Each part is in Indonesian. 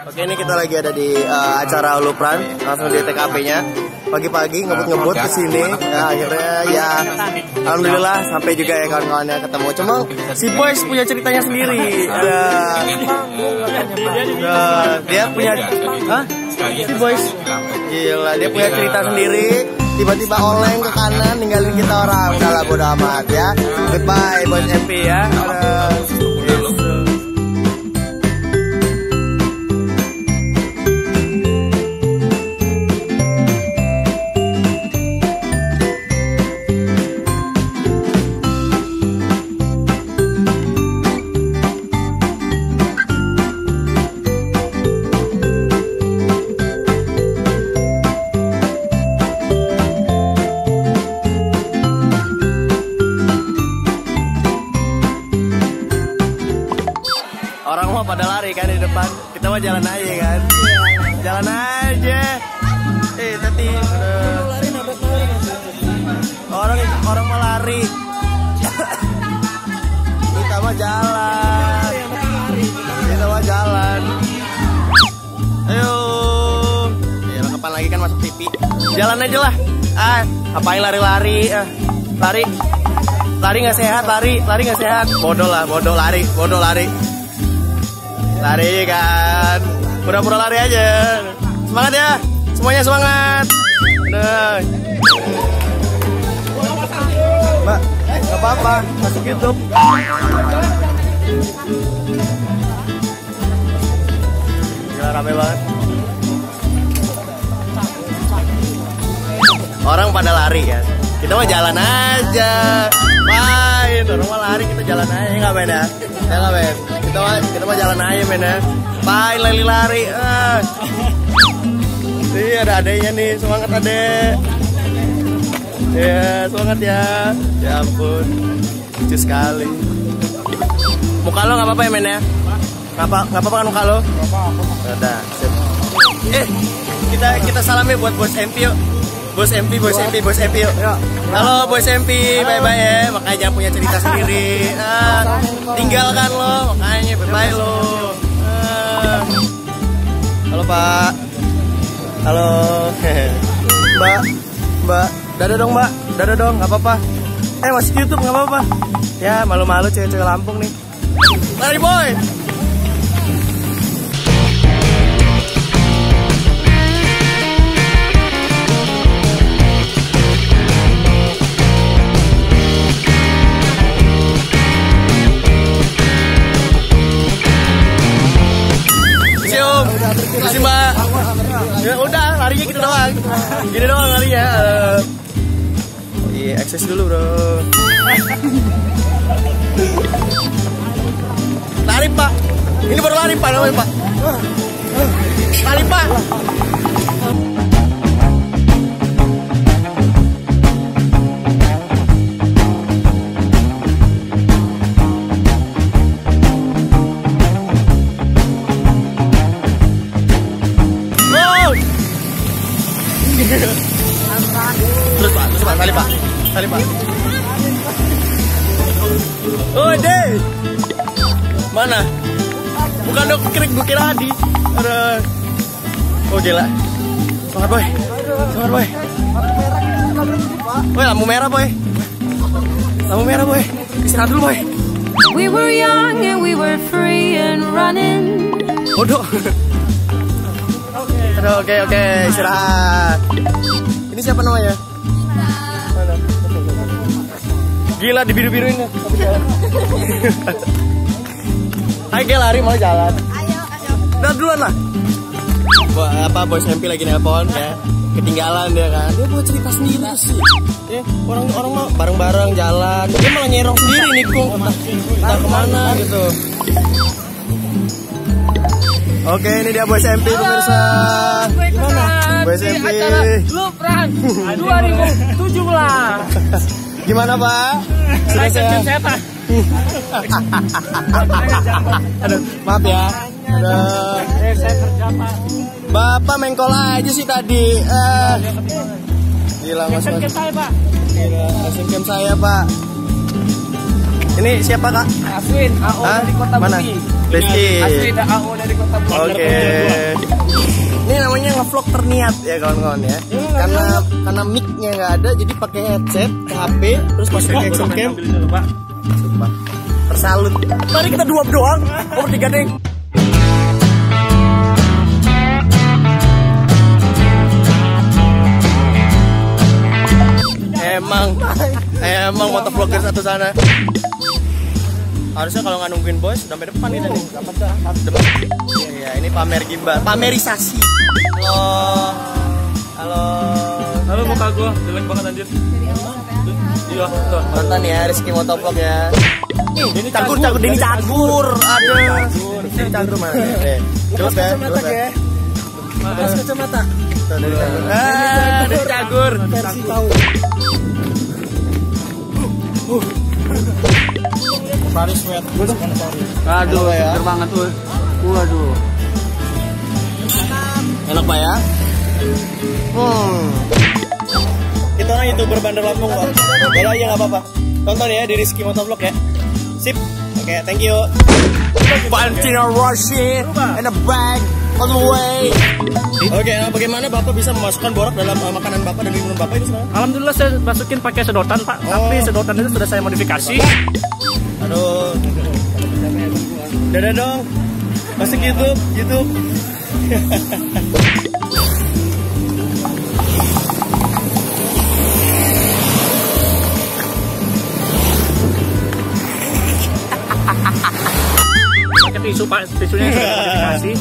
Oke, ini kita lagi ada di acara Ulupran, langsung di TKP-nya. Pagi-pagi ngebut-ngebut ke sini. Ya, akhirnya ya alhamdulillah sampai juga ya kawan-kawannya ketemu. Cuma si Boys punya ceritanya sendiri. Dia punya si Boys. Gila, dia punya cerita sendiri. Tiba-tiba oleng ke kanan ninggalin kita orang. Udah lah, bodo amat ya. Goodbye Boys MP ya. Orang mah pada lari kan di depan, kita mah jalan aja kan, jalan aja. Tadi orang mau lari, kita mah jalan, Ayo, ya kapan lagi kan masuk TV, jalan aja lah. Ngapain lari-lari? Lari nggak sehat, lari nggak sehat. Bodoh lari. Lari kan, pura-pura lari aja. Semangat ya, semuanya semangat. Mbak, nggak apa-apa, masuk YouTube. Gila, rame banget. Orang pada lari kan, kita mah jalan aja. Main, orang mah lari, kita jalan aja, nggak main ya? Nggak main. Kita mah jalan aja men ya. Main lari. Nih ada adeknya nih, semangat adek. Ya semangat ya. Ya ampun, lucu sekali. Muka lo nggak apa-apa ya men ya? Nggak apa-apa kan muka lo? Udah. Kita salam ya buat Bos MP yuk. Bos MP yuk. Halo Bos MP, bye-bye ya. Makanya jangan punya cerita sendiri. Tinggalkan lo, makanya bye-bye lo. Halo Pak. Halo. Mbak. Dadah dong Mbak. Dadah dong, nggak apa-apa. Masih YouTube nggak apa-apa. Ya malu-malu cewek-cewek Lampung nih. Lari boy. Makasih Mbak. Ya udah, larinya gitu doang. Gini doang larinya. Iya, akses dulu bro. Lari Pak. Ini baru lari Pak namanya Pak. Lari Pak. Terus Pak, tali Pak. Oh, deh. Mana? Bukan dok, gue kira Adi. Ada. Oh, gila. Semangat, boy. Semangat, boy. Boy, lampu merah, boy. Lampu merah, boy. Istirahat dulu, boy. We were young and we were free and running. Bodoh. Oke, istirahat. Ini siapa namanya? Gila, dibiru-biruin. Ayo Gel, lari mau jalan. Ayo. Udah duluan lah. Boy SMP lagi nelpon ya. Ketinggalan dia kan. Dia mau cerita sendiri sih. Ya, orang mah bareng-bareng jalan. Dia malah nyerong sendiri nih kok. Entah kemana gitu. Oke, ini dia Boy SMP pemirsa. Gimana? Boy SMP. Lupran 2017. Gimana Pak? Sudah saya. Aduh, maaf ya. Aduh. Saya kerja Pak. Bapak mengkol aja sih tadi. Gila mas. Saya Pak. Gila, asincam saya Pak. Ini siapa Kak? Aswin, AO dari Kota Mana? Bumi. Besti. Aswin, AO dari Kota Bumi. Oke. Ini namanya ngevlog terniat ya kawan-kawan ya. Karena mic-nya nggak ada, jadi pakai headset, ke HP, terus masukin action cam. Sumpah. Tersalut. Mari kita dua doang, nomor 3 deh. Emang motovlogger satu sana. Harusnya kalau nggak nungguin bos, udah sampai depan nih tadi. Depan. Iya, ini pamer gimbal, pamerisasi. Halo muka gue, jelek banget anjir. Iya, tuh. Tonton ya Rizky Motovlog ya. Ini cagur. Ini cagur. Ada. Ini cagur mana? Coba ya. Mas kacamata. Ini cagur. Versi tahu. Paris sweat. Aduh, seger banget tuh. Waduh. Enak Pak ya? Kita orang YouTuber Bandar Lampung Pak. Boleh aja nggak apa-apa. Tonton ya di Rizky Motovlog ya. Sip. Oke, thank you. Valentino Rossi in a bag on the way. Oke, nah bagaimana Bapak bisa memasukkan borak dalam makanan Bapak dan minum Bapak itu sekarang? Alhamdulillah saya masukin pakai sedotan Pak, tapi sedotan itu sudah saya modifikasi. Aduh, dadah dong, masuk YouTube. Pakai tisu Pak, tisunya sudah modifikasi.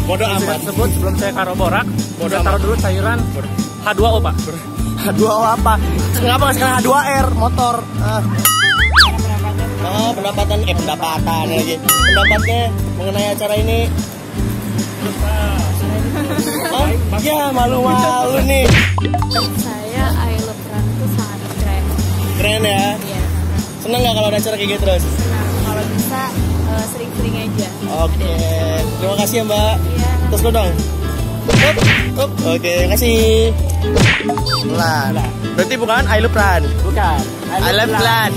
Bodoh amat. Tersebut sebelum saya taruh borak, saya taruh dulu cairan H2O Pak. H2O apa? Kenapa nggak sekarang H2R motor? Oh, pendapatan lagi. Pendapatnya mengenai acara ini. Oh, ya malu-malu nih. Saya Lupran itu sangat keren. Keren ya? Iya. Seneng nggak kalau ada acara kayak gitu terus? Senang kalau bisa sering-sering aja. Oke, terima kasih ya Mbak. Iya. Terus lo dong. Oke, kasih. Lah, berarti bukan I Love Plan. Bukan. I Love Plan.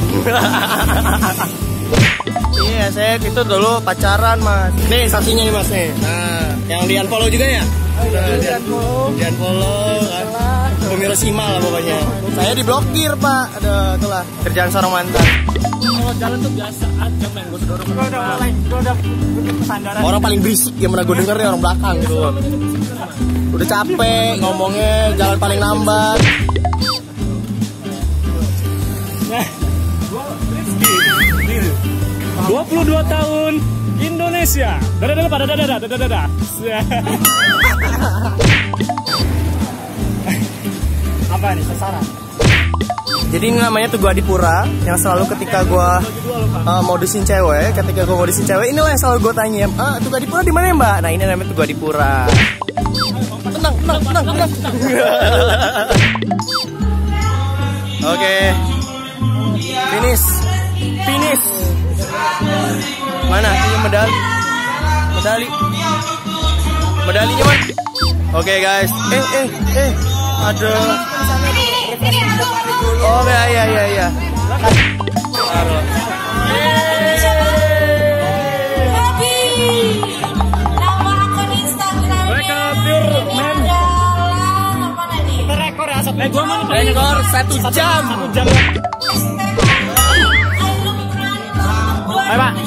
Iya, saya itu dulu pacaran Mas. Nih saksinya nih Mas nih. Nah, yang di unfollow juga ya? Di unfollow kan. Pemirsa lah pokoknya. Saya diblokir Pak. Aduh, itulah kerjaan seorang mantan. Kalau jalan tuh biasa aja men, gue sudah kesadaran. Orang paling berisik yang pernah gue denger nih orang belakang gitu loh. Udah capek ngomongnya, jalan paling lambat. Nah, 22 tahun Indonesia. Dadah. Apa nih sasaran? Jadi ini namanya Tugu Adipura, yang selalu ketika gue modusin cewek, inilah yang selalu gue tanya, Tugu Adipura di mana ya Mbak? Nah ini namanya Tugu Adipura. Tenang. Oke. Finish. Mana? Ini medalinya mana? Oke guys. Aduh. Oh ya. Rekor 1 jam. 1 jam. Ayo Pak.